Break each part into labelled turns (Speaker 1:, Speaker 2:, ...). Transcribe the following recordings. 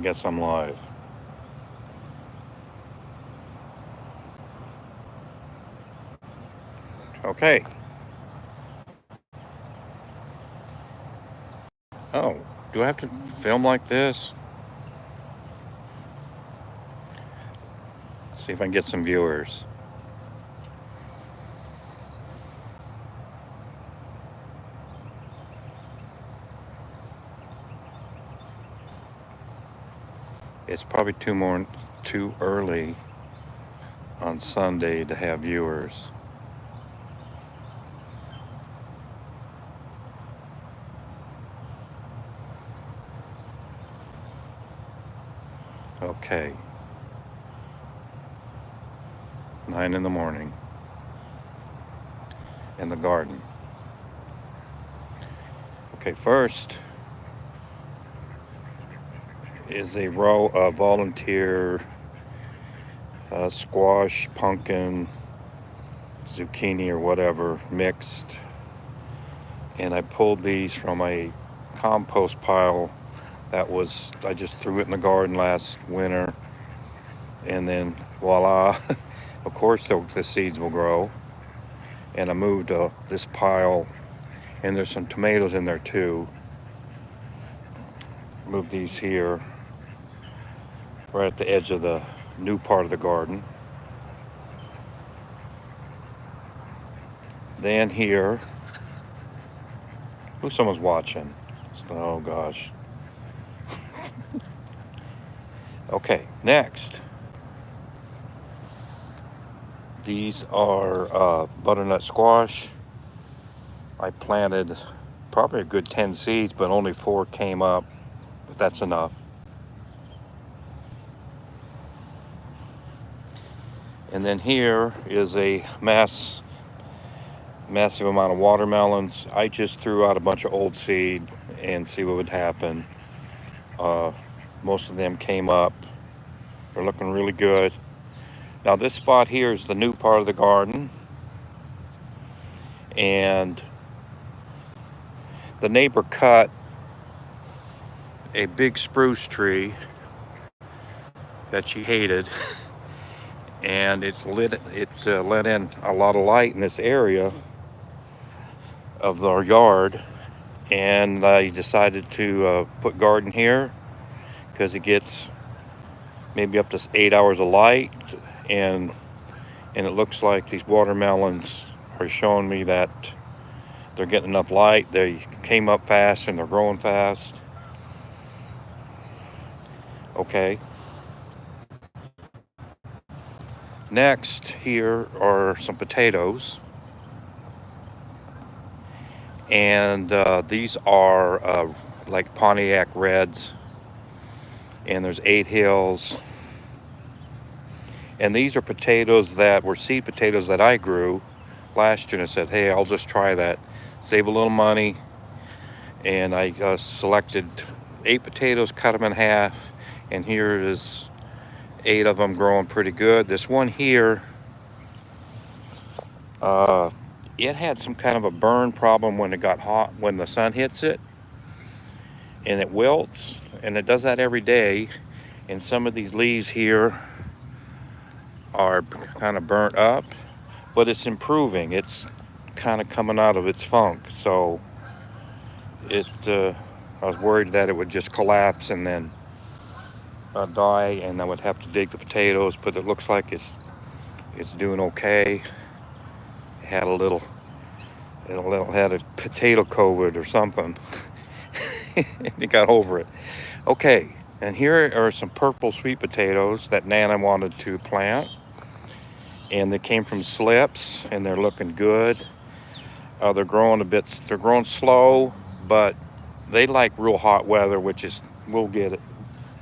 Speaker 1: guess I'm live. Okay. Oh, do I have to film like this? See if I can get some viewers. It's probably too early on Sunday to have viewers. Okay. 9 in the morning in the garden. Okay, first is a row of volunteer squash, pumpkin, zucchini or whatever mixed. And I pulled these from a compost pile I just threw it in the garden last winter. And then voila, of course the seeds will grow. And I moved this pile, and there's some tomatoes in there too. Move these here, right at the edge of the new part of the garden. Then here, someone's watching. Oh gosh. Okay, next. These are butternut squash. I planted probably a good 10 seeds, but only 4 came up, but that's enough. And then here is a massive amount of watermelons. I just threw out a bunch of old seed and see what would happen. Most of them came up. They're looking really good. Now this spot here is the new part of the garden. And the neighbor cut a big spruce tree that she hated. And it let in a lot of light in this area of our yard. And I decided to put garden here because it gets maybe up to 8 hours of light, and it looks like these watermelons are showing me that they're getting enough light. They came up fast and they're growing fast. Okay. Next here are some potatoes. And these are like Pontiac Reds. And there's 8 hills. And these are potatoes that were seed potatoes that I grew last year. And I said, hey, I'll just try that. Save a little money. And I selected 8 potatoes, cut them in half. And here is 8 of them growing pretty good. This one here, it had some kind of a burn problem when it got hot, when the sun hits it. And it wilts. And it does that every day. And some of these leaves here are kind of burnt up, but it's improving. It's kind of coming out of its funk. So I was worried that it would just collapse and then die, and I would have to dig the potatoes, but it looks like it's doing okay. It had had a potato COVID or something. It got over it. Okay, and here are some purple sweet potatoes that Nana wanted to plant. And they came from slips, and they're looking good. They're growing slow, but they like real hot weather, which is, we'll get it.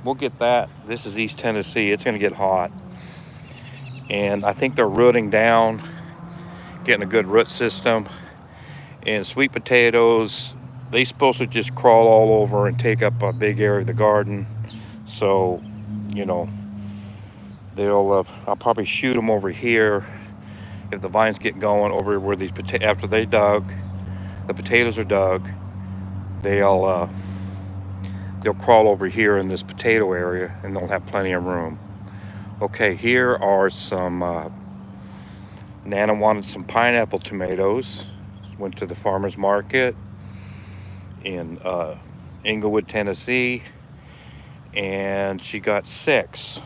Speaker 1: We'll get that. This is East Tennessee. It's gonna get hot. And I think they're rooting down, getting a good root system. And sweet potatoes, they're supposed to just crawl all over and take up a big area of the garden. So, I'll probably shoot them over here if the vines get going over where these after the potatoes are dug, they'll they'll crawl over here in this potato area and they'll have plenty of room. Okay, here are some, Nana wanted some pineapple tomatoes. Went to the farmer's market in Inglewood, Tennessee, and she got six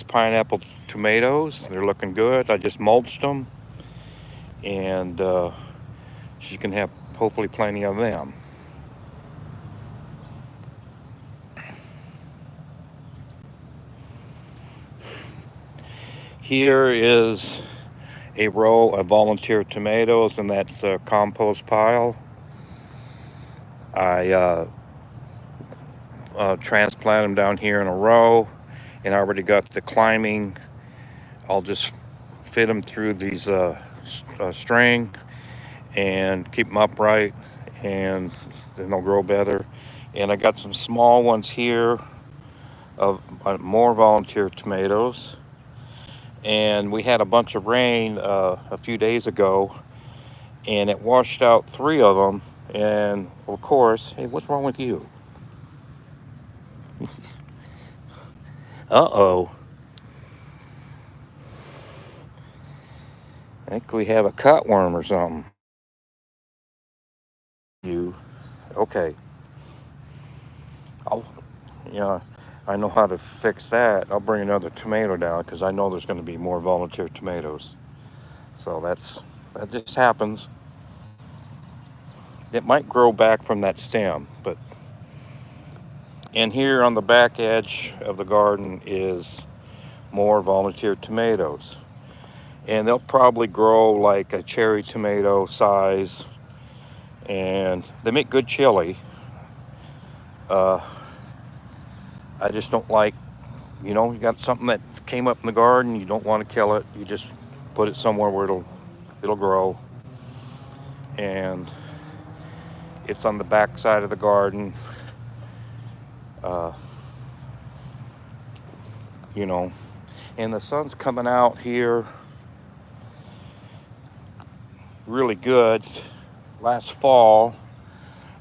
Speaker 1: pineapple tomatoes. They're looking good. I just mulched them, and she can have hopefully plenty of them. Here is a row of volunteer tomatoes in that compost pile. I transplant them down here in a row, and I already got the climbing. I'll just fit them through these string and keep them upright, and then they'll grow better. And I got some small ones here of more volunteer tomatoes. And we had a bunch of rain a few days ago, and it washed out 3 of them. And of course, hey, what's wrong with you? Uh-oh. I think we have a cutworm or something. Okay. I know how to fix that. I'll bring another tomato down because I know there's going to be more volunteer tomatoes. So that just happens. It might grow back from that stem, but. And here on the back edge of the garden is more volunteer tomatoes. And they'll probably grow like a cherry tomato size, and they make good chili. I just don't like, you got something that came up in the garden, you don't want to kill it. You just put it somewhere where it'll grow. And it's on the back side of the garden. And the sun's coming out here really good. Last fall,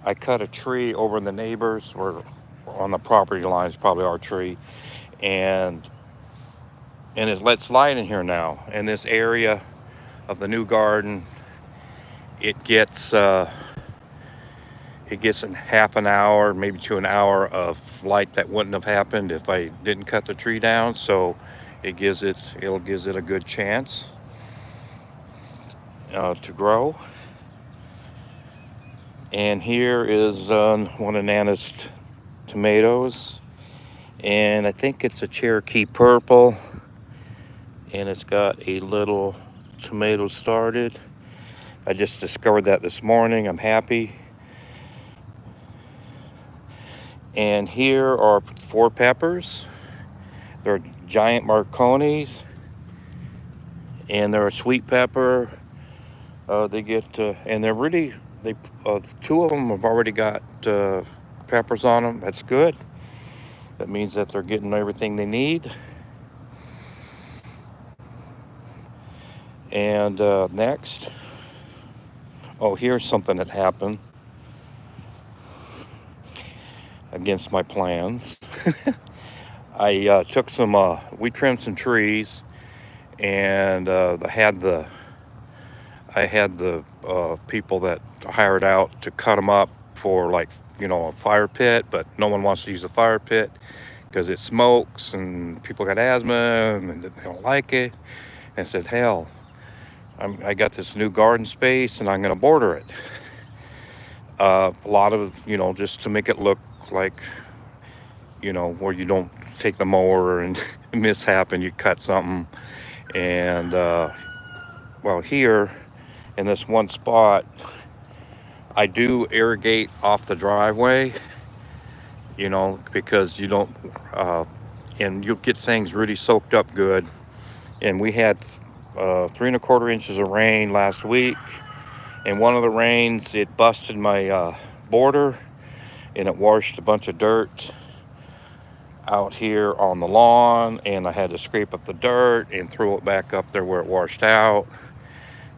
Speaker 1: I cut a tree over in the neighbors, or on the property line. It's probably our tree, and it lets light in here now. And this area of the new garden, it gets in half an hour, maybe to an hour of light that wouldn't have happened if I didn't cut the tree down. So it gives it a good chance to grow. And here is one of Nana's tomatoes, and I think it's a Cherokee Purple, and it's got a little tomato started. I just discovered that this morning. I'm happy. And here are 4 peppers. They're giant Marconis, and they're a sweet pepper. And they're really, 2 of them have already got peppers on them. That's good. That means that they're getting everything they need. And next, here's something that happened against my plans. I took we trimmed some trees, and I had the people that hired out to cut them up for a fire pit, but no one wants to use the fire pit because it smokes and people got asthma and they don't like it. And I said, hell, I got this new garden space and I'm going to border it. A lot of, just to make it look like, where you don't take the mower and mishap and you cut something. And, here in this one spot, I do irrigate off the driveway, because you don't, and you'll get things really soaked up good. And we had 3¼ inches of rain last week, and one of the rains, it busted my border, and it washed a bunch of dirt out here on the lawn, and I had to scrape up the dirt and throw it back up there where it washed out.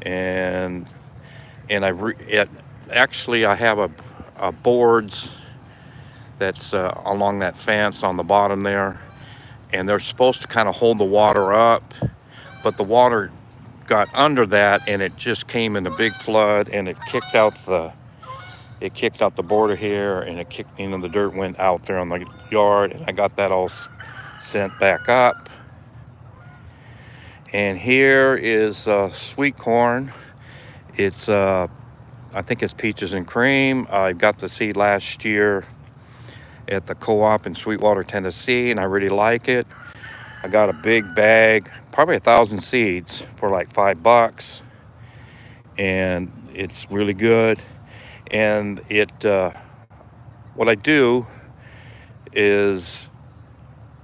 Speaker 1: And I have a boards that's along that fence on the bottom there, and they're supposed to kind of hold the water up, but the water got under that and it just came in a big flood, and it kicked out the border here, and it kicked, the dirt went out there on the yard, and I got that all sent back up. And here is sweet corn. It's I think it's peaches and cream. I got the seed last year at the co-op in Sweetwater, Tennessee, and I really like it. I got a big bag, probably 1,000 seeds for like $5, and it's really good. And what I do is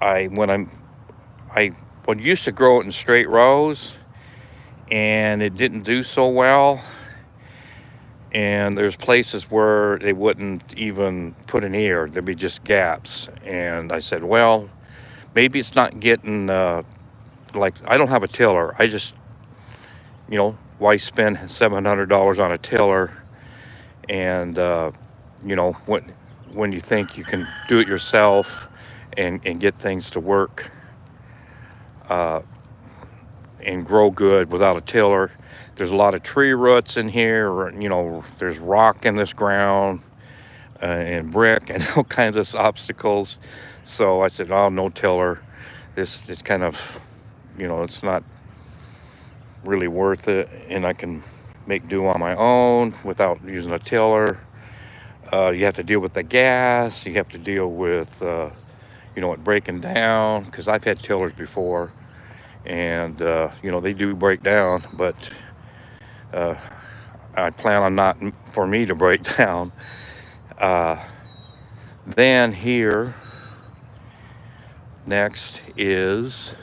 Speaker 1: I would used to grow it in straight rows, and it didn't do so well. And there's places where they wouldn't even put an ear; there'd be just gaps. And I said, well, maybe it's not getting like, I don't have a tiller. I just, why spend $700 on a tiller? And when you think you can do it yourself and get things to work and grow good without a tiller. There's a lot of tree roots in here, there's rock in this ground and brick and all kinds of obstacles. So I said, oh, no tiller. This is kind of, it's not really worth it, and I can make do on my own without using a tiller. You have to deal with the gas. You have to deal with, it breaking down, because I've had tillers before, and, they do break down, but I plan on not for me to break down. Then here, next is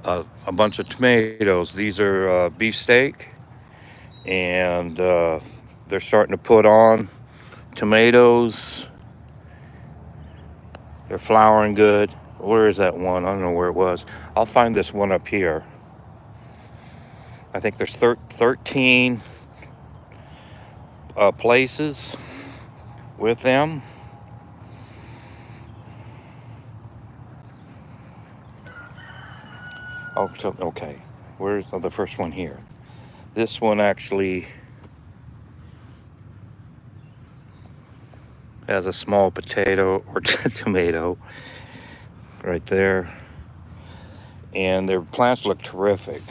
Speaker 1: a bunch of tomatoes. These are beefsteak, and they're starting to put on tomatoes. They're flowering good. Where is that one? I don't know where it was. I'll find this one up here. I think there's 13 places with them. Oh, okay. Where's the first one here? This one actually has a small potato or tomato right there. And their plants look terrific.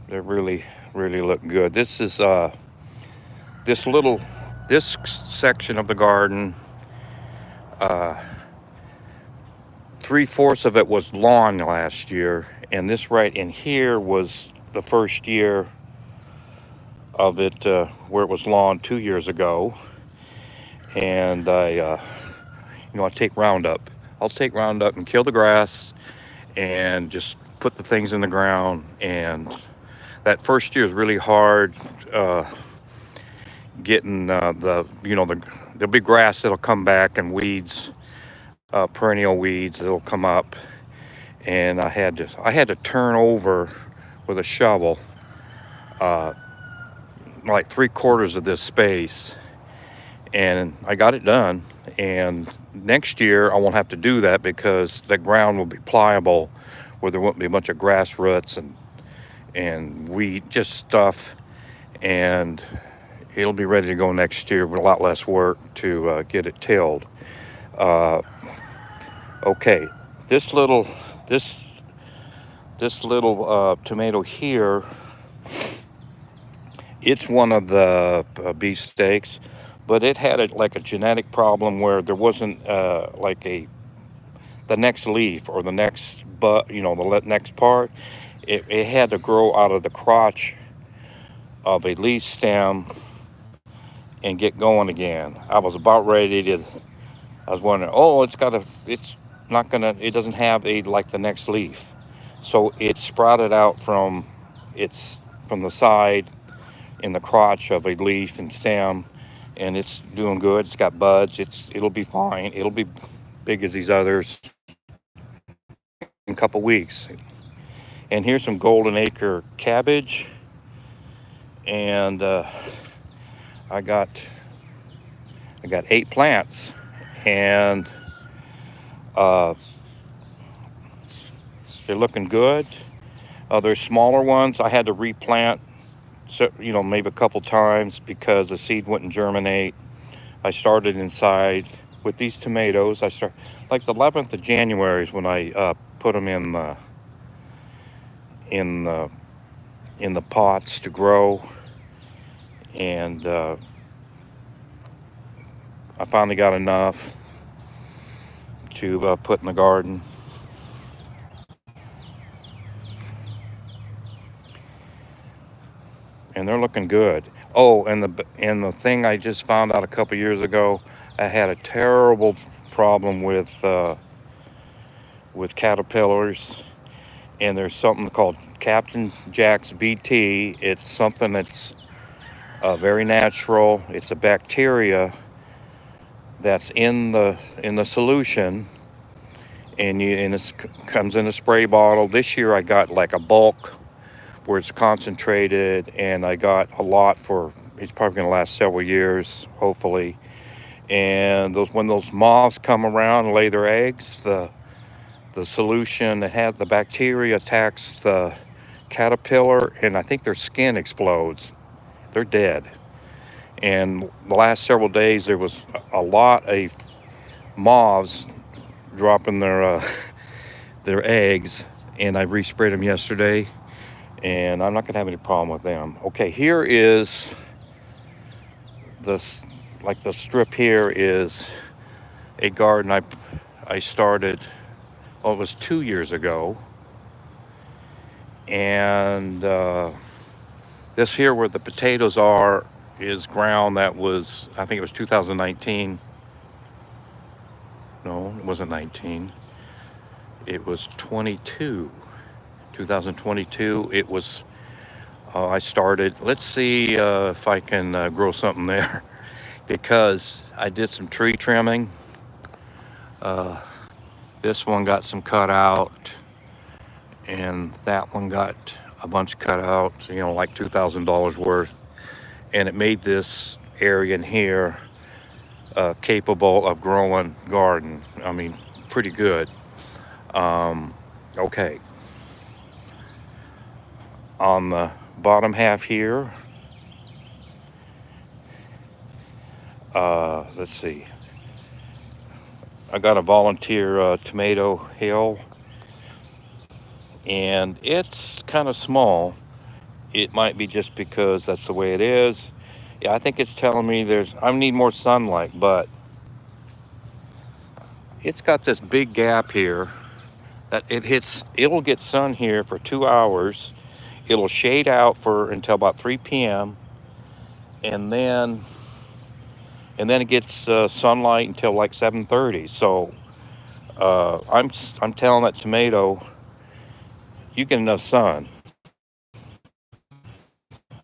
Speaker 1: They really, really look good. This is this section of the garden. 3/4 of it was lawn last year, and this right in here was the first year of it where it was lawn 2 years ago. And I take Roundup. I'll take Roundup and kill the grass and just put the things in the ground. And that first year is really hard getting there'll be grass that'll come back, and weeds, perennial weeds that'll come up. And I had to turn over with a shovel like 3/4 of this space, and I got it done. And next year I won't have to do that, because the ground will be pliable, where there won't be a bunch of grass roots and weed, just stuff, and it'll be ready to go next year with a lot less work to get it tilled. Okay, this little tomato here, it's one of the beefsteaks, but it had a genetic problem where there wasn't the next leaf or the next the next part. It had to grow out of the crotch of a leaf stem and get going again. I was about ready to. I was wondering, it doesn't have the next leaf, so it sprouted out from the side in the crotch of a leaf and stem, and it's doing good. It's got buds. It'll be fine. It'll be big as these others in a couple weeks. And here's some golden acre cabbage, and I got I got 8 plants, and uh, they're looking good. There's smaller ones I had to replant, so maybe a couple times because the seed wouldn't germinate. I started inside with these tomatoes. I start like the 11th of January is when I put them in the in the pots to grow, and I finally got enough to put in the garden. And they're looking good. Oh, and the thing I just found out a couple years ago, I had a terrible problem with caterpillars, and there's something called Captain Jack's BT. It's something that's very natural. It's a bacteria that's in the solution, and it comes in a spray bottle. This year I got like a bulk where it's concentrated, and I got a lot for, it's probably going to last several years, hopefully. And when those moths come around and lay their eggs, the solution that had the bacteria attacks the caterpillar, and I think their skin explodes. They're dead. And the last several days there was a lot of moths dropping their their eggs, and I resprayed them yesterday, and I'm not gonna have any problem with them. Okay, here is this, like the strip here is a garden I started, well, it was 2 years ago, and this here where the potatoes are is ground that was, I think it was 2019. No, it wasn't 19. It was 2022. It was, I started, let's see if I can grow something there because I did some tree trimming. This one got some cut out, and that one got a bunch cut out, like $2,000 worth. And it made this area in here capable of growing garden. I mean, pretty good. Okay. On the bottom half here, let's see. I got a volunteer tomato hill, and it's kind of small. It might be just because that's the way it is. Yeah, I think it's telling me I need more sunlight, but it's got this big gap here that it'll get sun here for 2 hours. It'll shade out until about 3 p.m. and then it gets sunlight until like 7:30. So I'm telling that tomato, you get enough sun.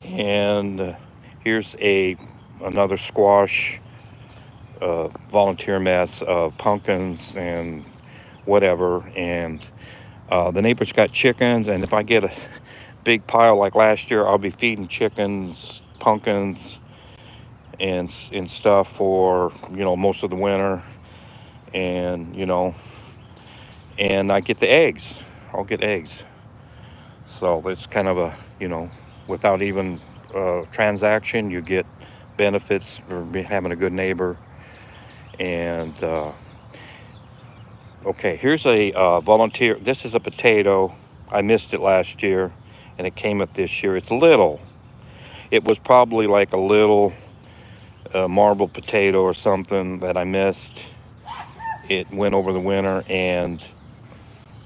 Speaker 1: And here's another squash volunteer mess of pumpkins and whatever. And the neighbor's got chickens, and if I get a big pile like last year, I'll be feeding chickens pumpkins and stuff for most of the winter. And and I get the eggs. I'll get eggs. So it's kind of a without even transaction, you get benefits for having a good neighbor. And okay, here's a volunteer. This is a potato. I missed it last year, and it came up this year. It's little. It was probably like a little marble potato or something that I missed. It went over the winter, and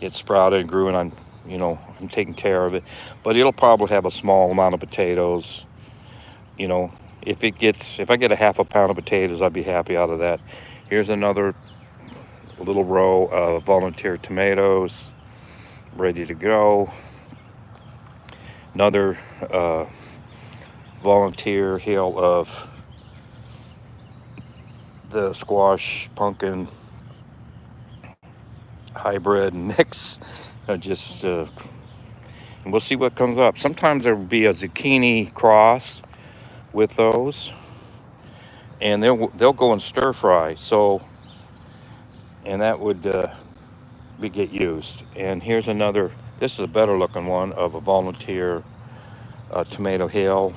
Speaker 1: it sprouted and grew, and I'm taking care of it. But it'll probably have a small amount of potatoes. If I get a half a pound of potatoes, I'd be happy out of that. Here's another little row of volunteer tomatoes ready to go. Another volunteer hill of the squash pumpkin hybrid mix. And we'll see what comes up. Sometimes there will be a zucchini cross with those, and they'll go and stir fry. So, and that would be get used. And here's another. This is a better looking one of a volunteer tomato hill.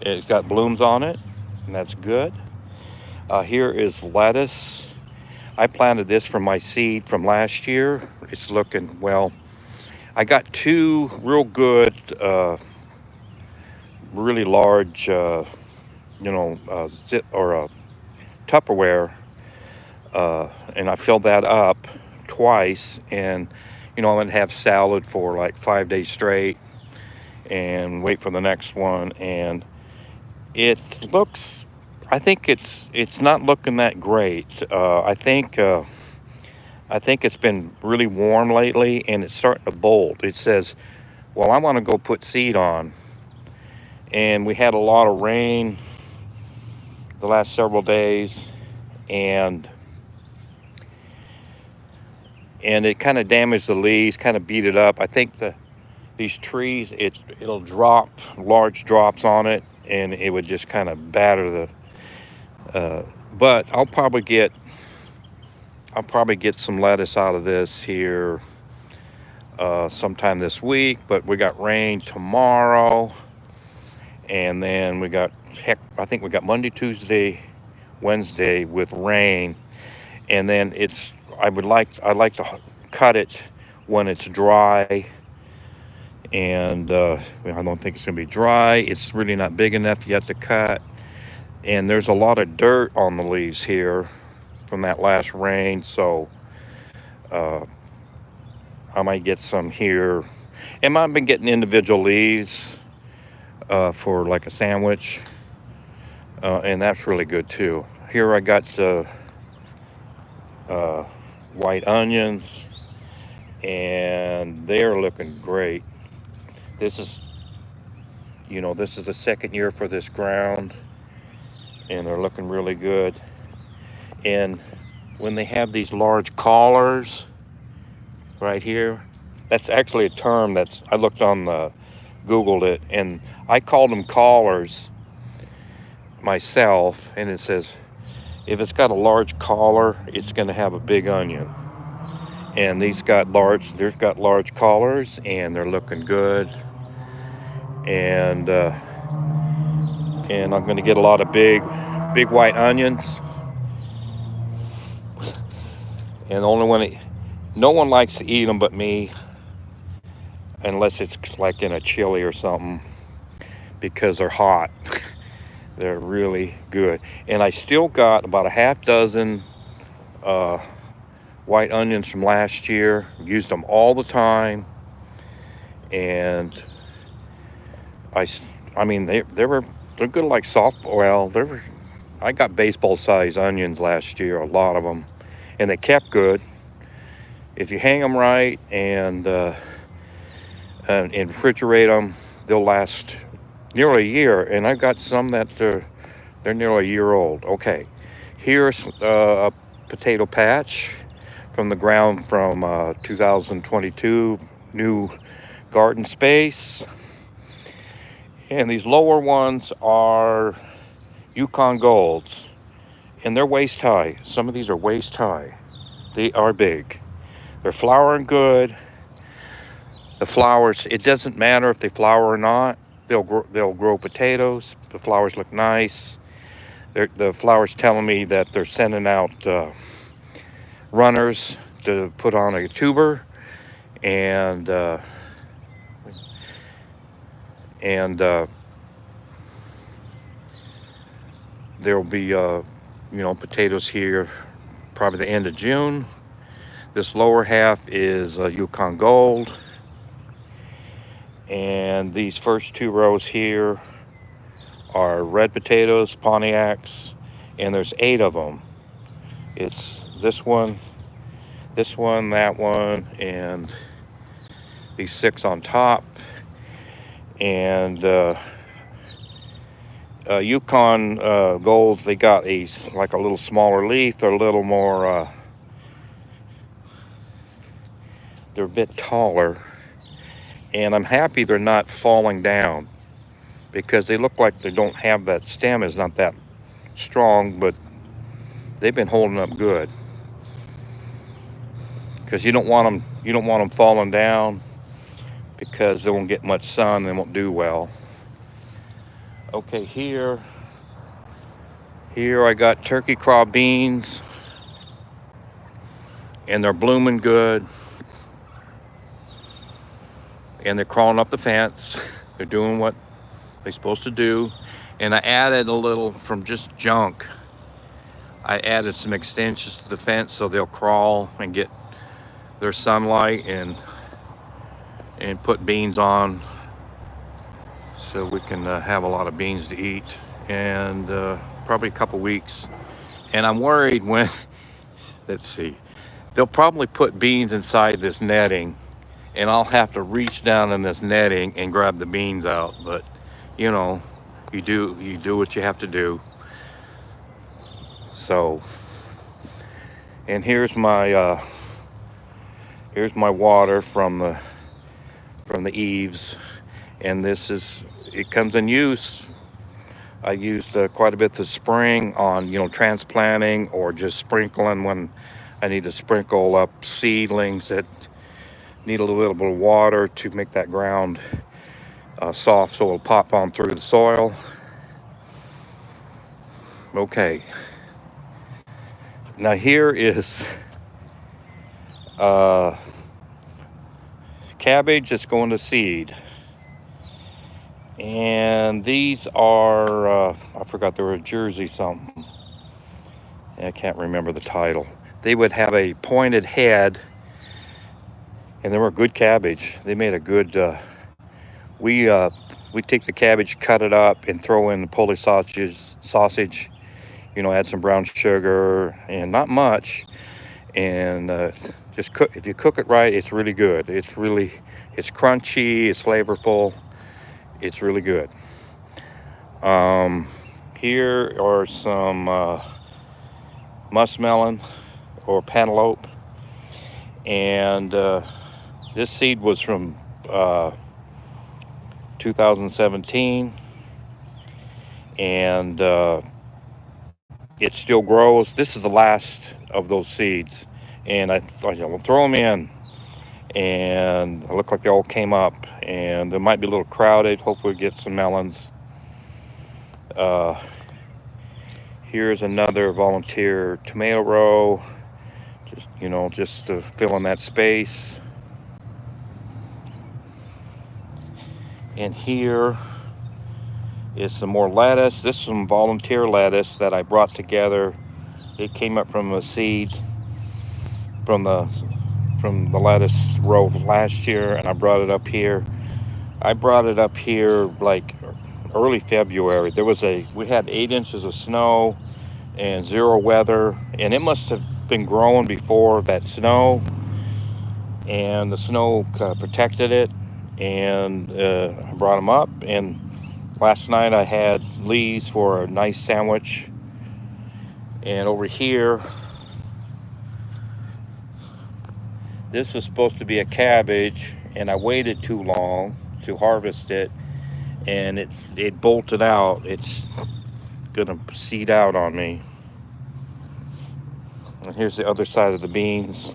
Speaker 1: It's got blooms on it, and that's good. Here is lettuce. I planted this from my seed from last year. It's looking well. I got two real good, really large, zip or Tupperware, and I filled that up twice. And I'm gonna have salad for like 5 days straight, and wait for the next one. And it looks. I think it's not looking that great. I think it's been really warm lately, and it's starting to bolt. It says, "Well, I want to go put seed on," and we had a lot of rain the last several days, and it kind of damaged the leaves, kind of beat it up. I think these trees, it'll drop large drops on it, and it would just kind of batter the. But I'll probably get some lettuce out of this here sometime this week. But we got rain tomorrow, and then I think we got Monday, Tuesday, Wednesday with rain, and then I'd like to cut it when it's dry. And I don't think it's gonna be dry. It's really not big enough yet to cut. And there's a lot of dirt on the leaves here from that last rain, so I might get some here. And I've been getting individual leaves for like a sandwich, and that's really good too. Here I got white onions, and they're looking great. This is the second year for this ground, and they're looking really good. And when they have these large collars right here, that's actually a term I looked on Googled it, and I called them collars myself. And it says if it's got a large collar, it's going to have a big onion. And there's got large collars, and they're looking good. And I'm going to get a lot of big white onions. And the only one, no one likes to eat them but me, unless it's like in a chili or something, because they're hot. They're really good. And I still got about a half dozen white onions from last year. Used them all the time, and I mean they're good like soft. Well, I got baseball size onions last year, a lot of them, and they kept good. If you hang them right and refrigerate them, they'll last nearly a year. And I got some that they're nearly a year old. Okay, here's a potato patch from the ground from 2022 new garden space. And these lower ones are Yukon Golds, and they're waist high. Some of these are waist high. They are big. They're flowering good. The flowers, it doesn't matter if they flower or not. They'll grow potatoes. The flowers look nice. The flowers telling me that they're sending out runners to put on a tuber, and there'll be potatoes here probably the end of June. This lower half is Yukon Gold, and these first two rows here are red potatoes, Pontiacs, and there's 8 of them. It's this one, that one, and these 6 on top. And Yukon Golds, they got like a little smaller leaf. They're a little more, they're a bit taller. And I'm happy they're not falling down, because they look like they don't have that stem is not that strong, but they've been holding up good. Because you don't want them falling down, because they won't get much sun, they won't do well. Okay, here I got turkey craw beans, and they're blooming good, and they're crawling up the fence. They're doing what they're supposed to do. And I added a little, from just junk, I added some extensions to the fence so they'll crawl and get their sunlight, and put beans on, so we can have a lot of beans to eat, and probably a couple weeks. And I'm worried when, let's see, they'll probably put beans inside this netting, and I'll have to reach down in this netting and grab the beans out. But you know, you do what you have to do. So, and here's my water from the eaves, and it comes in use. I used quite a bit this spring on, transplanting, or just sprinkling when I need to sprinkle up seedlings that need a little bit of water to make that ground soft, so it'll pop on through the soil. Okay. Now here is cabbage that's going to seed. And these are, I forgot, they were a Jersey something. I can't remember the title. They would have a pointed head, and they were good cabbage. They made a good, we take the cabbage, cut it up, and throw in the Polish sausage, add some brown sugar, and not much. And just cook. If you cook it right, it's really good. It's crunchy, it's flavorful. It's really good. Here are some muskmelon or cantaloupe, and this seed was from 2017, and it still grows. This is the last of those seeds, and I thought, we'll throw them in, and it looked like they all came up, and they might be a little crowded. Hopefully we get some melons. Here's another volunteer tomato row, just to fill in that space. And here is some more lettuce. This is some volunteer lettuce that I brought together. It came up from a seed from the lettuce row last year, and I brought it up here. I brought it up here like early February. We had 8 inches of snow and 0 weather, and it must have been growing before that snow, and the snow protected it, and I brought them up. And last night I had leaves for a nice sandwich. And over here, this was supposed to be a cabbage, and I waited too long to harvest it, and it bolted out. It's gonna seed out on me. And here's the other side of the beans.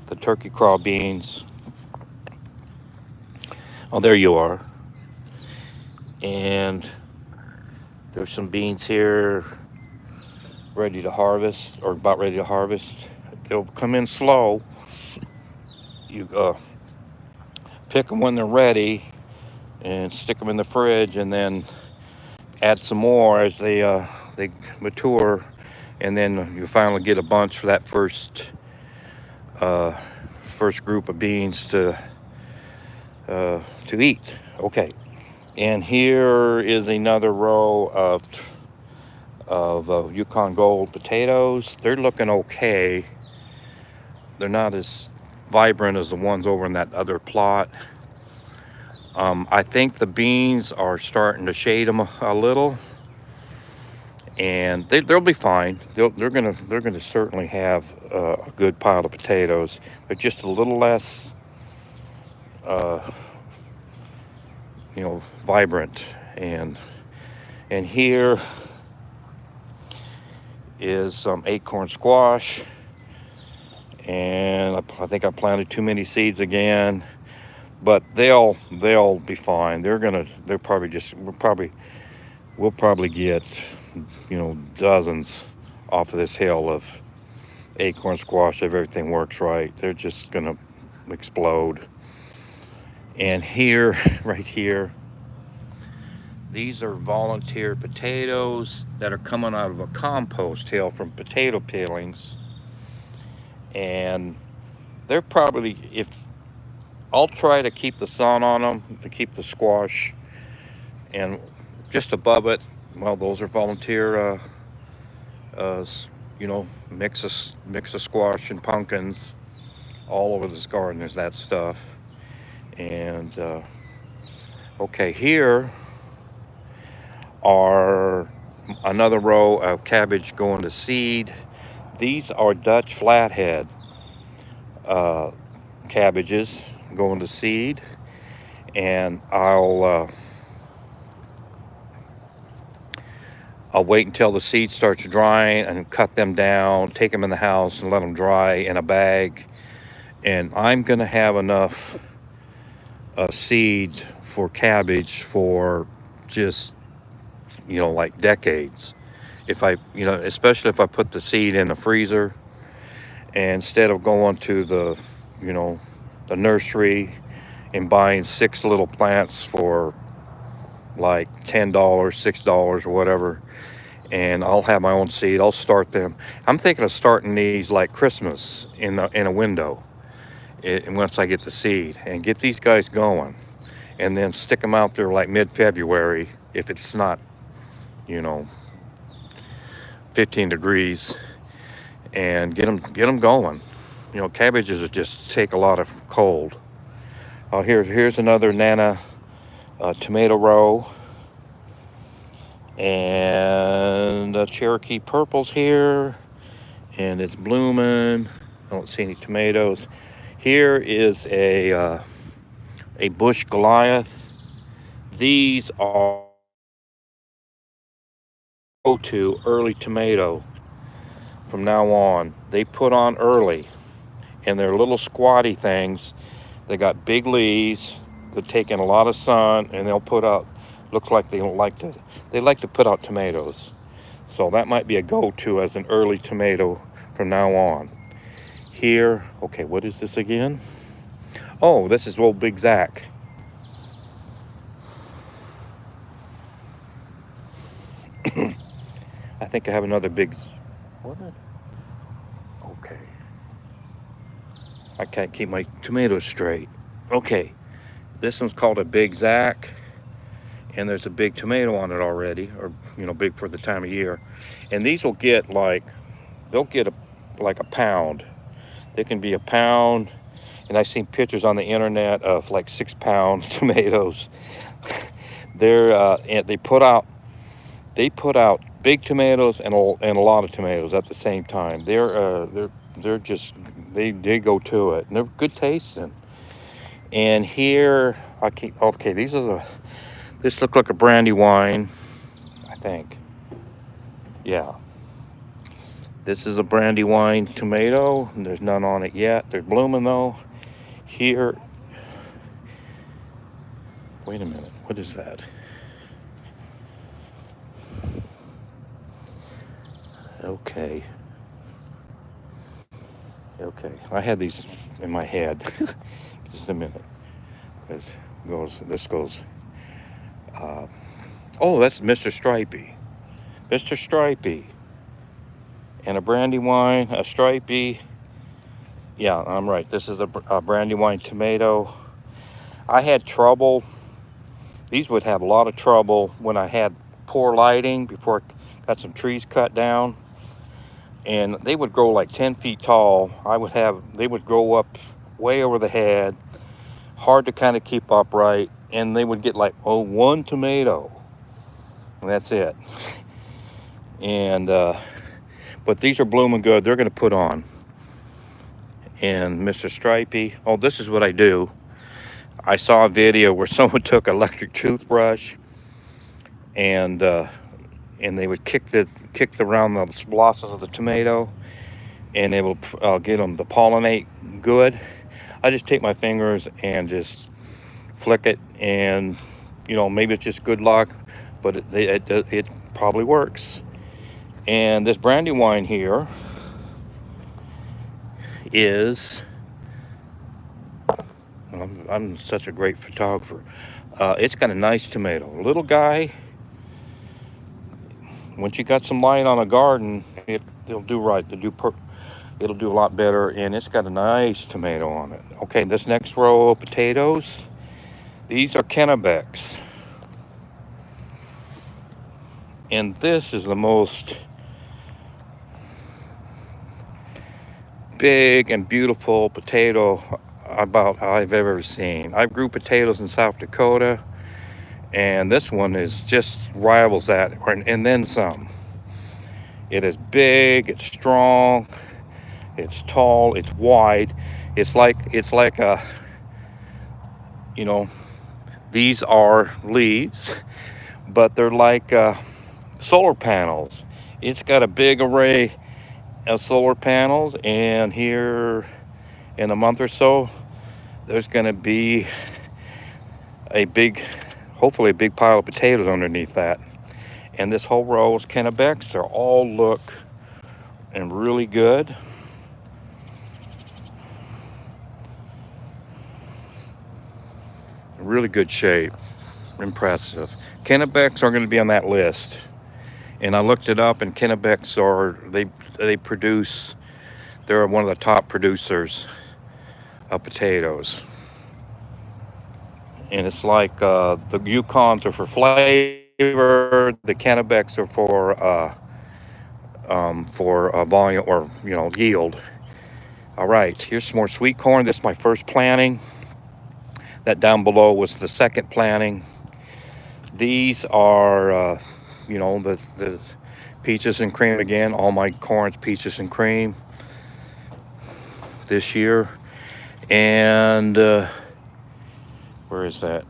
Speaker 1: The turkey craw beans. Oh, there you are. And there's some beans here ready to harvest, or about ready to harvest. They'll come in slow. You pick them when they're ready and stick them in the fridge, and then add some more as they mature, and then you finally get a bunch for that first group of beans to eat. Okay, and here is another row of Yukon Gold potatoes. They're looking okay. They're not as vibrant as the ones over in that other plot. I think the beans are starting to shade them a little, and they'll be fine. They're gonna certainly have a good pile of potatoes. They're just a little less vibrant. And here is some acorn squash, and I think I planted too many seeds again, but they'll be fine. They're probably just we'll probably get dozens off of this hill of acorn squash if everything works right. They're just gonna explode. And here, right here, these are volunteer potatoes that are coming out of a compost hill from potato peelings. And they're probably, if I'll try to keep the sun on them, to keep the squash, and just above it, well, those are volunteer, mix of squash and pumpkins all over this garden. There's that stuff. And okay, here are another row of cabbage going to seed. These are Dutch flathead cabbages going to seed, and I'll wait until the seed starts drying and cut them down, take them in the house and let them dry in a bag. And I'm gonna have enough seed for cabbage for just like decades. If I especially if I put the seed in the freezer, and instead of going to the nursery and buying 6 little plants for like $10, $6 or whatever, and I'll have my own seed. I'll start them. I'm thinking of starting these like Christmas in a window, and once I get the seed, and get these guys going, and then stick them out there like mid-February if it's not 15 degrees, and get them going. Cabbages just take a lot of cold. Here's another Nana tomato row, and Cherokee purples here, and it's blooming. I don't see any tomatoes. Here is a bush Goliath. These are go-to early tomato from now on. They put on early, and they're little squatty things. They got big leaves. They're taking a lot of sun, and they'll put out. Looks like they like to put out tomatoes. So that might be a go-to as an early tomato from now on. Here, okay, what is this again? Oh, this is old Big Zach. I think I have another big. What? Okay. I can't keep my tomatoes straight. Okay, this one's called a Big Zach, and there's a big tomato on it already, or big for the time of year. And these will get they'll get like a pound. They can be a pound, and I've seen pictures on the internet of like 6-pound tomatoes. They put out big tomatoes and a lot of tomatoes at the same time. They're just they go to it, and they're good tasting. And here this looked like a Brandywine, I think. Yeah. This is a Brandywine tomato, and there's none on it yet. They're blooming though. Here, wait a minute, what is that? Okay, I had these in my head. Just a minute. This goes. Oh, that's Mr. Stripey. Mr. Stripey. And a Brandywine, a Stripey. Yeah, I'm right. This is a Brandywine tomato. I had trouble. These would have a lot of trouble when I had poor lighting before I got some trees cut down. And they would grow like 10 feet tall. They would grow up way over the head. Hard to kind of keep upright. And they would get like, one tomato. And that's it. And, but these are blooming good. They're going to put on. And Mr. Stripey, this is what I do. I saw a video where someone took an electric toothbrush and they would kick around the blossoms of the tomato, and it will get them to pollinate good. I just take my fingers and just flick it, and maybe it's just good luck, but it probably works. And this Brandywine here is, I'm such a great photographer. It's got a nice tomato, little guy. Once you got some light on a garden, it'll do right. It'll do a lot better, and it's got a nice tomato on it. Okay, this next row of potatoes, these are Kennebecs. And this is the most big and beautiful potato I've ever seen. I grew potatoes in South Dakota, and this one is just rivals that, and then some. It is big, it's strong, it's tall, it's wide. It's like a, these are leaves, but they're like solar panels. It's got a big array of solar panels, and here in a month or so, there's going to be hopefully a big pile of potatoes underneath that. And this whole row is Kennebecs. They all look and really good. Really good shape. Impressive. Kennebecs are going to be on that list. And I looked it up, and Kennebecs they're one of the top producers of potatoes. And it's like the Yukons are for flavor, the Kennebecs are for volume, or yield. All right, here's some more sweet corn. This is my first planting. That down below was the second planting. These are the peaches and cream again. All my corn's peaches and cream this year. And where is that?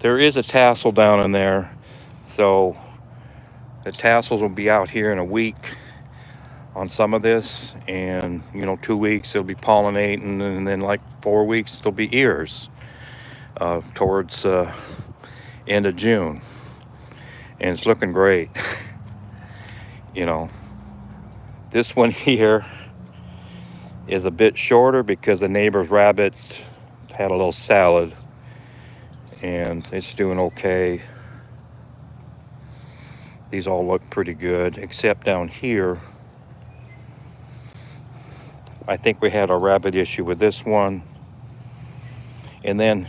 Speaker 1: There is a tassel down in there. So the tassels will be out here in a week on some of this. And, 2 weeks it'll be pollinating. And then like 4 weeks there'll be ears towards end of June. And it's looking great. This one here is a bit shorter because the neighbor's rabbit had a little salad, and it's doing okay. These all look pretty good, except down here. I think we had a rabbit issue with this one. And then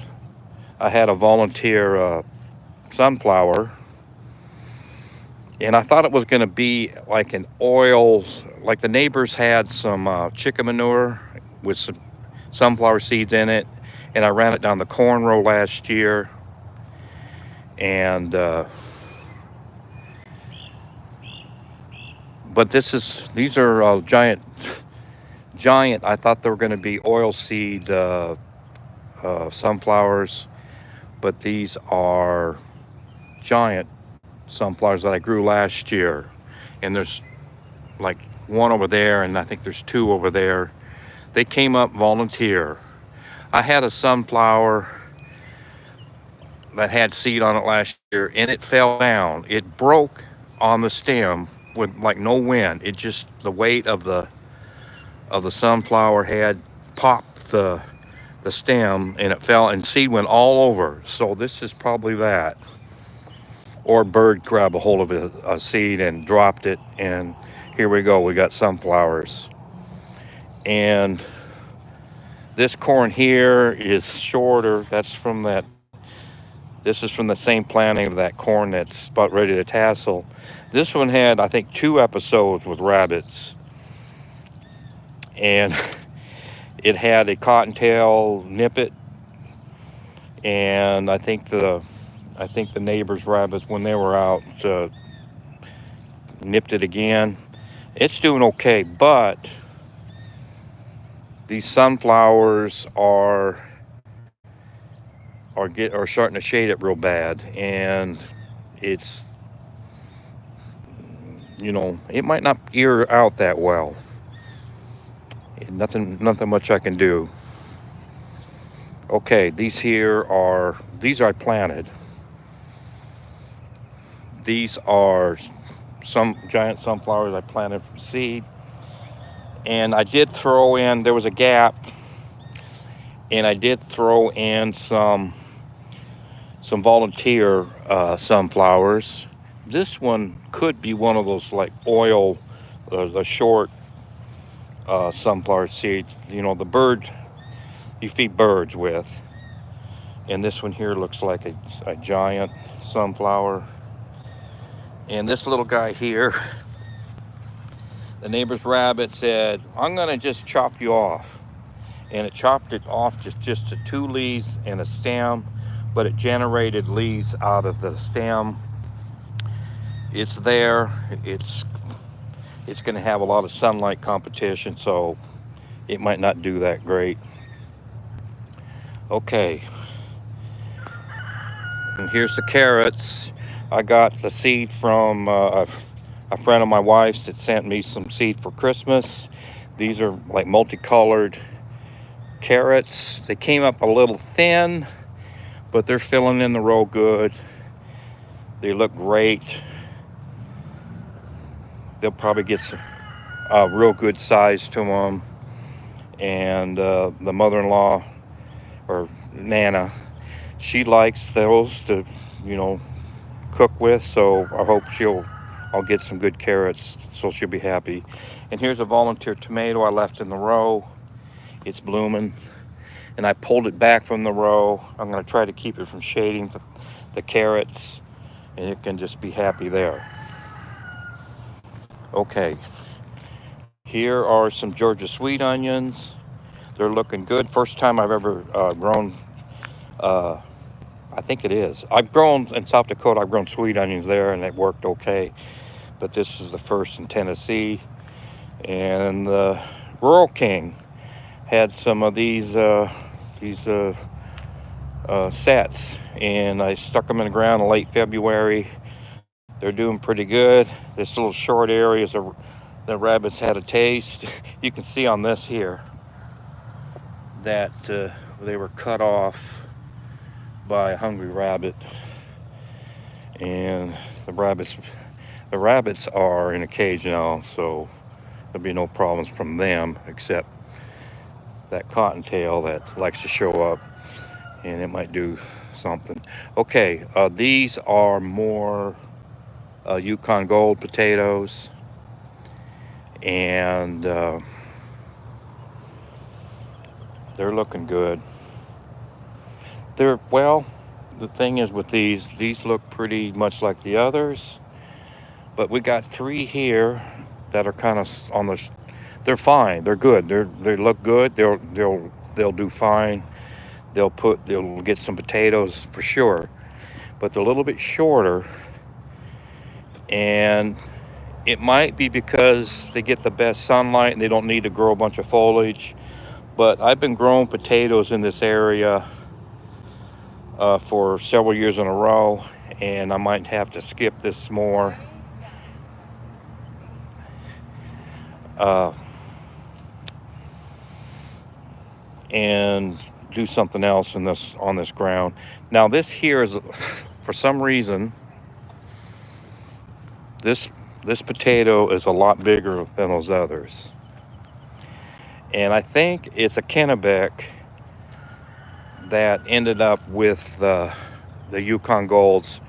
Speaker 1: I had a volunteer sunflower, and I thought it was going to be like an oil, like the neighbors had some chicken manure with some sunflower seeds in it, and I ran it down the corn row last year, and but these are giant. I thought they were going to be oil seed sunflowers, but these are giant sunflowers that I grew last year. And there's like one over there, and I think there's two over there. They came up volunteer. I had a sunflower that had seed on it last year, and it fell down. It broke on the stem with like no wind. It just, the weight of the sunflower had popped the stem, and it fell, and seed went all over. So this is probably that. Or a bird grabbed a hold of a seed and dropped it, and here we go. We got sunflowers. And this corn here is shorter. This is from the same planting of that corn that's about ready to tassel. This one had, I think, 2 episodes with rabbits. And it had a cottontail nip it. And I think the neighbor's rabbits, when they were out, nipped it again. It's doing okay, but these sunflowers are are starting to shade it real bad, and it's, it might not ear out that well. Nothing much I can do. Okay, these I planted. These are some giant sunflowers I planted from seed, and I did throw in, there was a gap, and I did throw in some volunteer sunflowers. This one could be one of those like oil, the short sunflower seeds, the you feed birds with. And this one here looks like a giant sunflower. And this little guy here, the neighbor's rabbit said, I'm gonna just chop you off. And it chopped it off just to 2 leaves and a stem, but it generated leaves out of the stem. It's there, it's gonna have a lot of sunlight competition, so it might not do that great. Okay, and here's the carrots. I got the seed from a friend of my wife's that sent me some seed for Christmas. These are like multicolored carrots. They came up a little thin, but they're filling in the row good. They look great. They'll probably get some real good size to them. And the mother-in-law, or Nana, she likes those to, cook with. So I hope I'll get some good carrots, so she'll be happy. And here's a volunteer tomato I left in the row. It's blooming, and I pulled it back from the row. I'm going to try to keep it from shading the carrots, and it can just be happy there. Okay, here are some Georgia sweet onions. They're looking good. First time I've ever grown, I think it is. I've grown in South Dakota, I've grown sweet onions there, and it worked okay. But this is the first in Tennessee. And the Rural King had some of these sets, and I stuck them in the ground in late February. They're doing pretty good. This little short area is the rabbits had a taste. You can see on this here that they were cut off by a hungry rabbit, and the rabbits are in a cage now, so there'll be no problems from them, except that cottontail that likes to show up, and it might do something. Okay, these are more Yukon Gold potatoes, and they're looking good. The thing is with these look pretty much like the others, but we got 3 here that are kind of on the. They're fine. They're good. They look good. They'll do fine. They'll get some potatoes for sure, but they're a little bit shorter, and it might be because they get the best sunlight and they don't need to grow a bunch of foliage. But I've been growing potatoes in this area for several years in a row, and I might have to skip this more. And do something else on this ground. Now this here is, for some reason, this potato is a lot bigger than those others, and I think it's a Kennebec that ended up with the Yukon Golds.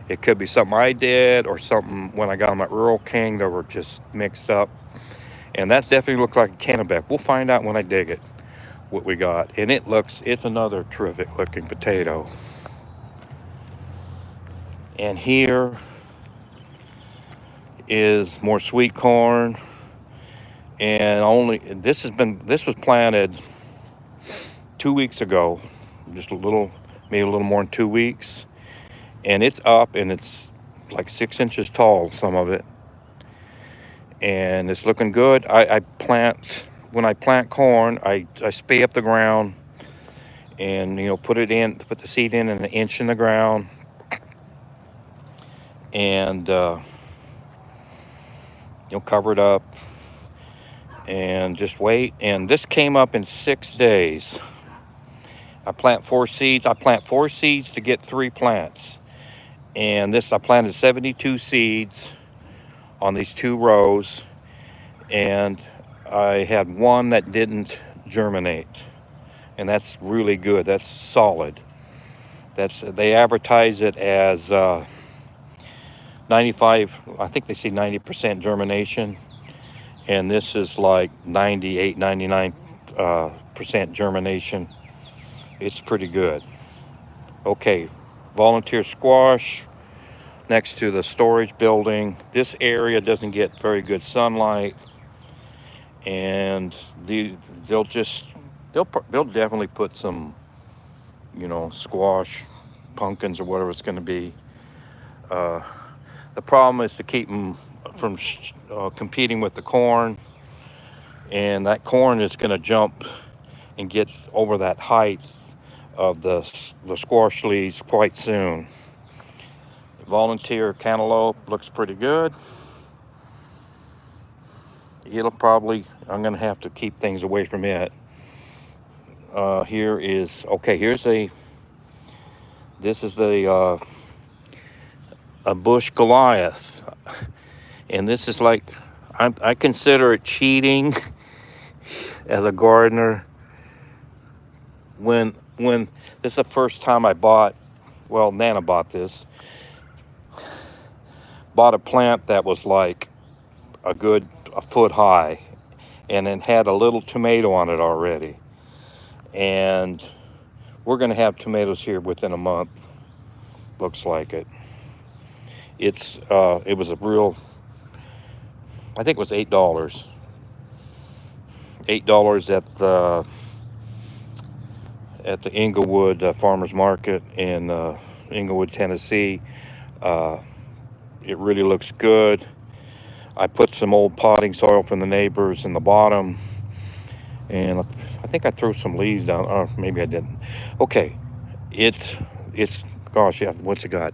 Speaker 1: It could be something I did or something when I got them at Rural King that were just mixed up, and that definitely looked like a Kennebec. We'll find out when I dig it what we got. And it's another terrific looking potato. And here is more sweet corn, and this was planted 2 weeks ago, just maybe a little more than 2 weeks, and it's up, and it's like 6 inches tall, some of it, and it's looking good. When I plant corn, I spay up the ground, and put the seed in an inch in the ground, and cover it up and just wait. And this came up in 6 days. I plant 4 seeds. I plant 4 seeds to get 3 plants. And I planted 72 seeds on these 2 rows, and I had 1 that didn't germinate. And that's really good. That's solid. They advertise it as 95, I think they say 90% germination. And this is like 98, 99% germination. It's pretty good. Okay, volunteer squash next to the storage building. This area doesn't get very good sunlight, and they'll definitely put some, squash, pumpkins, or whatever it's going to be. The problem is to keep them from competing with the corn, and that corn is going to jump and get over that height of the squash leaves quite soon. Volunteer cantaloupe looks pretty good. I'm going to have to keep things away from it. This is a bush Goliath. And this is like, I consider it cheating as a gardener. When this is the first time I Nana bought this. Bought a plant that was like a foot high, and it had a little tomato on it already. And we're going to have tomatoes here within a month. Looks like it. It was I think it was $8. $8 at the Inglewood Farmers Market in Inglewood, Tennessee. It really looks good. I put some old potting soil from the neighbors in the bottom, and I think I threw some leaves down, or maybe I didn't. Okay, gosh, yeah, what's it got?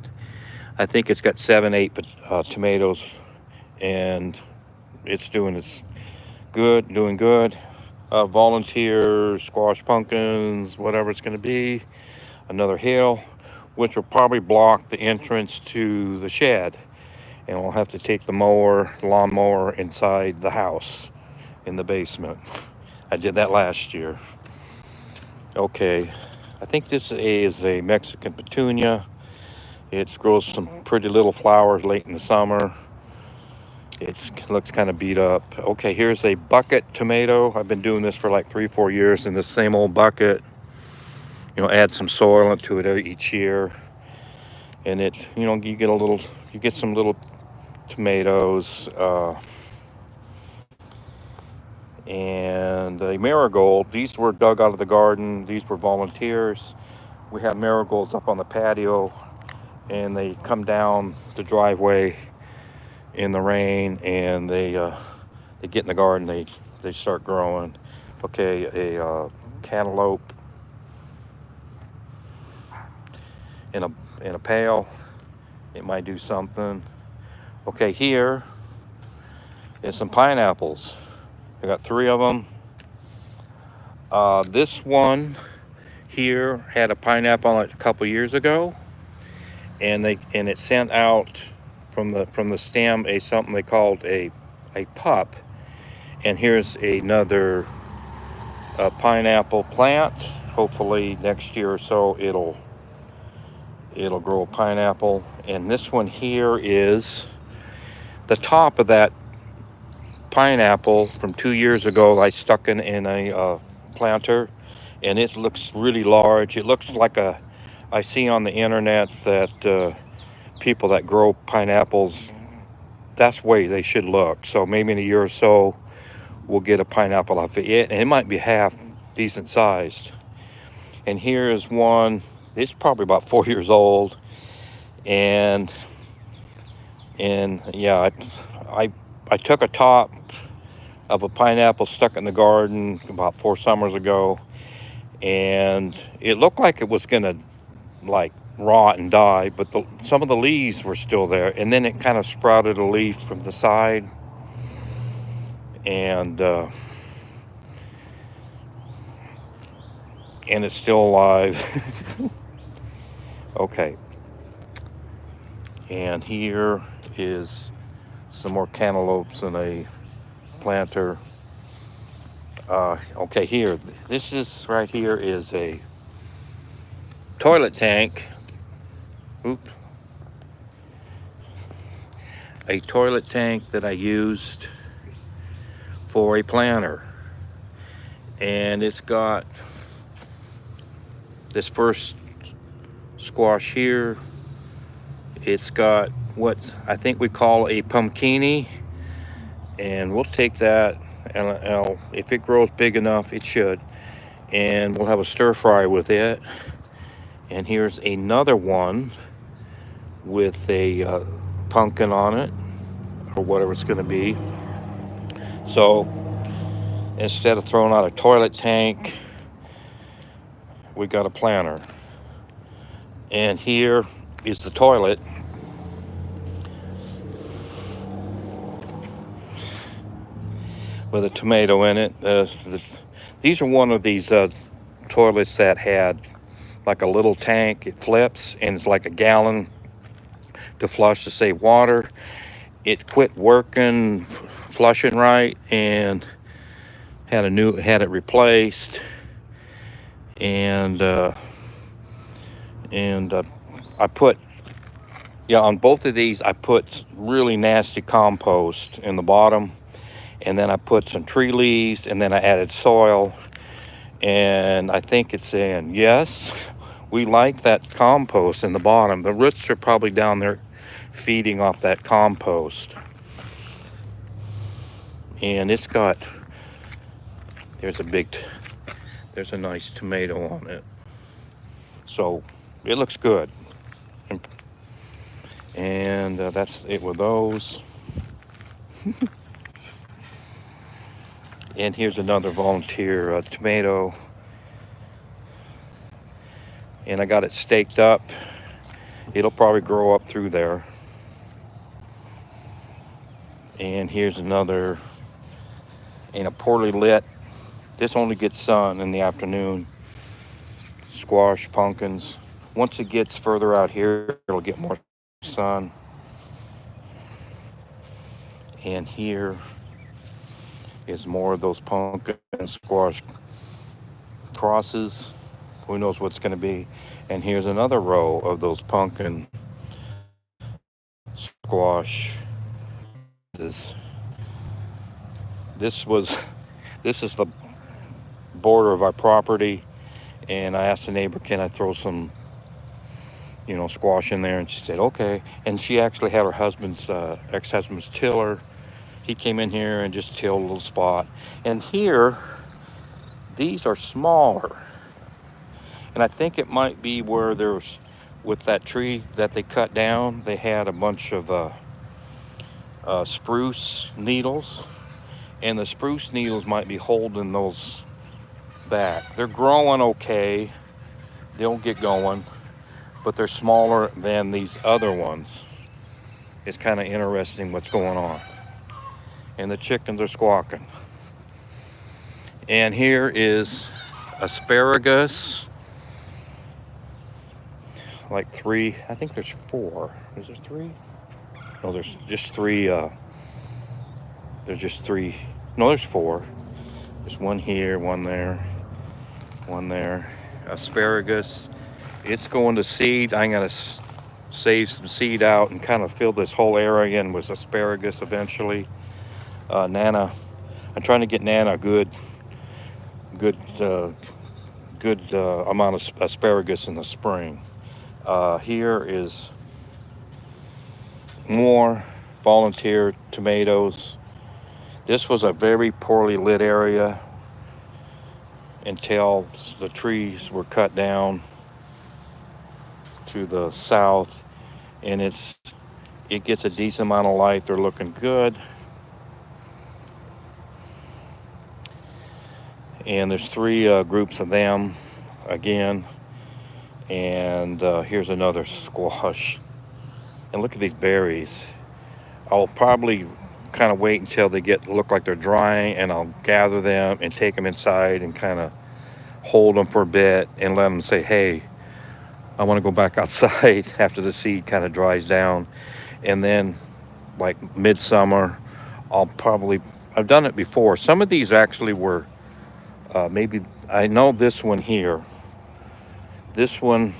Speaker 1: I think it's got 7, 8 tomatoes, and it's doing good. Volunteer squash, pumpkins, whatever it's going to be. Another hill, which will probably block the entrance to the shed, and we'll have to take the lawnmower inside the house in the basement. I did that last year. Okay, I think this is a Mexican petunia. It grows some pretty little flowers late in the summer. It looks kind of beat up. Okay, here's a bucket tomato. I've been doing this for like 3-4 years in the same old bucket. Add some soil into it each year, and you get some little tomatoes. And a marigold. These were dug out of the garden. These were volunteers. We have marigolds up on the patio, and they come down the driveway in the rain, and they get in the garden. They start growing. Okay, a cantaloupe in a pail. It might do something. Okay, here is some pineapples. I got 3 of them. This one here had a pineapple on it a couple years ago, and it sent out from the stem something they called a pup. And here's another pineapple plant. Hopefully next year or so it'll grow a pineapple. And this one here is the top of that pineapple from 2 years ago. I stuck in a planter, and it looks really large. It looks like I see on the internet that people that grow pineapples, that's the way they should look. So maybe in a year or so we'll get a pineapple off of it, and it might be half decent sized. And here is one. It's probably about 4 years old, and yeah, I took a top of a pineapple stuck in the garden about 4 summers ago, and it looked like it was gonna like rot and die, but some of the leaves were still there, and then it kind of sprouted a leaf from the side, and it's still alive. Okay, and here is some more cantaloupes in a planter. Okay, here, this is right here is a toilet tank. Oop. A toilet tank that I used for a planter. And it's got this first squash here. It's got what I think we call a pumpkini. And we'll take that, and if it grows big enough, it should. And we'll have a stir fry with it. And here's another one with a pumpkin on it, or whatever it's going to be. So instead of throwing out a toilet tank, we got a planter. And here is the toilet. With a tomato in it. These are one of these toilets that had like a little tank. It flips, and it's like a gallon to flush to save water. It quit working, flushing right, and had it replaced. And I put, on both of these, I put really nasty compost in the bottom, and then I put some tree leaves, and then I added soil. And I think it's saying, yes, we like that compost in the bottom. The roots are probably down there feeding off that compost. And it's got, there's a nice tomato on it. So it looks good. And that's it with those. And here's another volunteer tomato. And I got it staked up. It'll probably grow up through there. And here's another in a poorly lit. This only gets sun in the afternoon. Squash, pumpkins. Once it gets further out here, it'll get more sun. And here is more of those pumpkin and squash crosses. Who knows what's going to be. And here's another row of those pumpkin squash. This is the border of our property, and I asked the neighbor, can I throw some squash in there? And she said okay. And she actually had her husband's ex-husband's tiller. He came in here and just tilled a little spot. And here, these are smaller, and I think it might be where there's, with that tree that they cut down, they had a bunch of spruce needles, and the spruce needles might be holding those back. They're growing okay, they'll get going, but they're smaller than these other ones. It's kind of interesting what's going on. And the chickens are squawking. And here is asparagus, like 3, I think there's 4. Is there 3? No, there's just 3. There's just 3. No, there's 4. There's one here, one there, one there. Asparagus. It's going to seed. I'm going to save some seed out and kind of fill this whole area in with asparagus eventually. Nana, I'm trying to get Nana a good amount of asparagus in the spring. Here is more volunteer tomatoes. This was a very poorly lit area until the trees were cut down to the south, and it gets a decent amount of light. They're looking good. And there's 3 groups of them. again. And here's another squash. And look at these berries. I'll probably kind of wait until they look like they're drying, and I'll gather them and take them inside and kind of hold them for a bit and let them say, hey, I want to go back outside after the seed kind of dries down. And then like midsummer, I've done it before. Some of these actually were maybe, I know this one here, this one,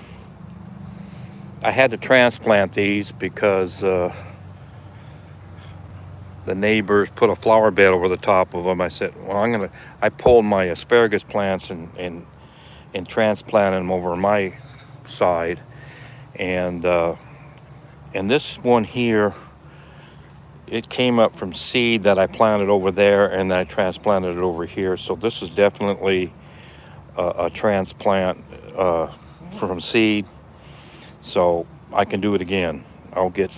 Speaker 1: I had to transplant these because the neighbors put a flower bed over the top of them. I said, well, I pulled my asparagus plants and transplanted them over on my side. And this one here, it came up from seed that I planted over there, and then I transplanted it over here. So this is definitely a transplant from seed. So I can do it again. I'll get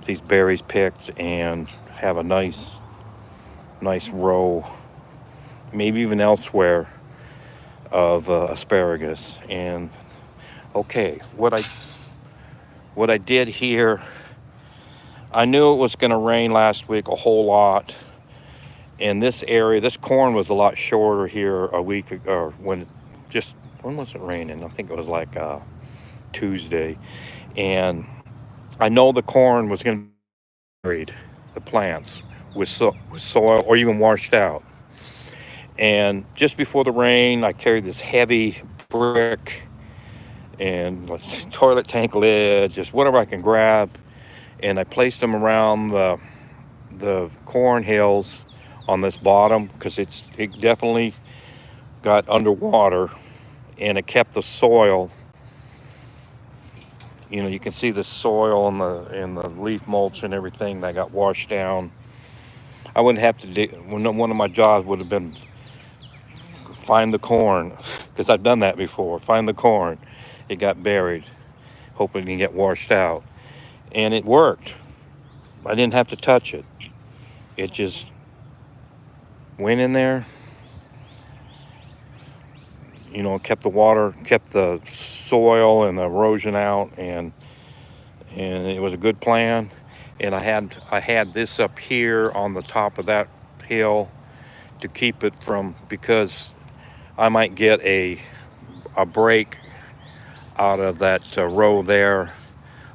Speaker 1: these berries picked and have a nice row, maybe even elsewhere, of asparagus. And okay, what I did here, I knew it was going to rain last week a whole lot. In this area, this corn was a lot shorter here a week ago. When was it raining? I think it was like Tuesday. And I know the corn was going to be buried, the plants, with soil or even washed out. And just before the rain, I carried this heavy brick and like toilet tank lid, just whatever I can grab. And I placed them around the corn hills on this bottom, because it definitely got underwater, and it kept the soil. You know, you can see the soil and the leaf mulch and everything that got washed down. I wouldn't have to dig. One of my jobs would have been find the corn, because I've done that before. Find the corn. It got buried, hoping it can get washed out. And it worked. I didn't have to touch it. It just went in there, you know, kept the water, kept the soil and the erosion out, and it was a good plan. And I had this up here on the top of that hill to keep it from, because I might get a break out of that row there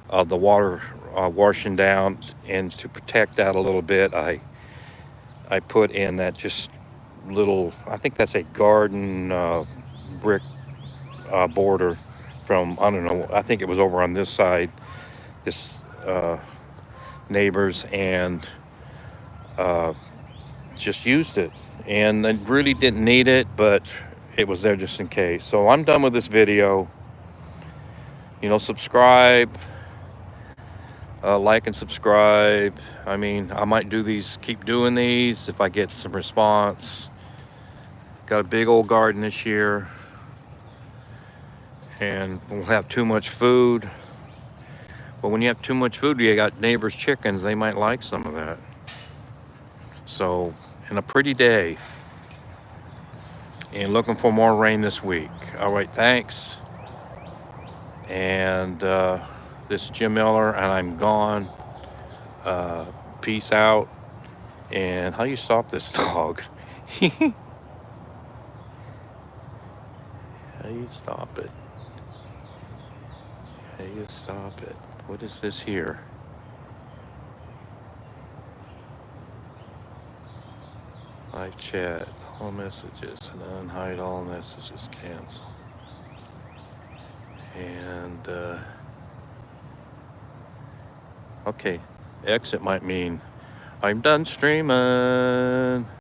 Speaker 1: of the water washing down. And to protect that a little bit, I put in that just little, I think that's a garden brick border from, I don't know, I think it was over on this side, this neighbors, and just used it. And I really didn't need it, but it was there just in case. So I'm done with this video. You know, subscribe, like and subscribe. I mean, I might keep doing these if I get some response. Got a big old garden this year, and we'll have too much food. But when you have too much food, you got neighbors' chickens, they might like some of that. So, in a pretty day, and looking for more rain this week. All right, thanks. And this is Jim Miller, and I'm gone. Peace out. And how you stop this dog? How you stop it? How you stop it? What is this here? Live chat, all messages, and unhide all messages, cancel. And okay, exit might mean I'm done streaming.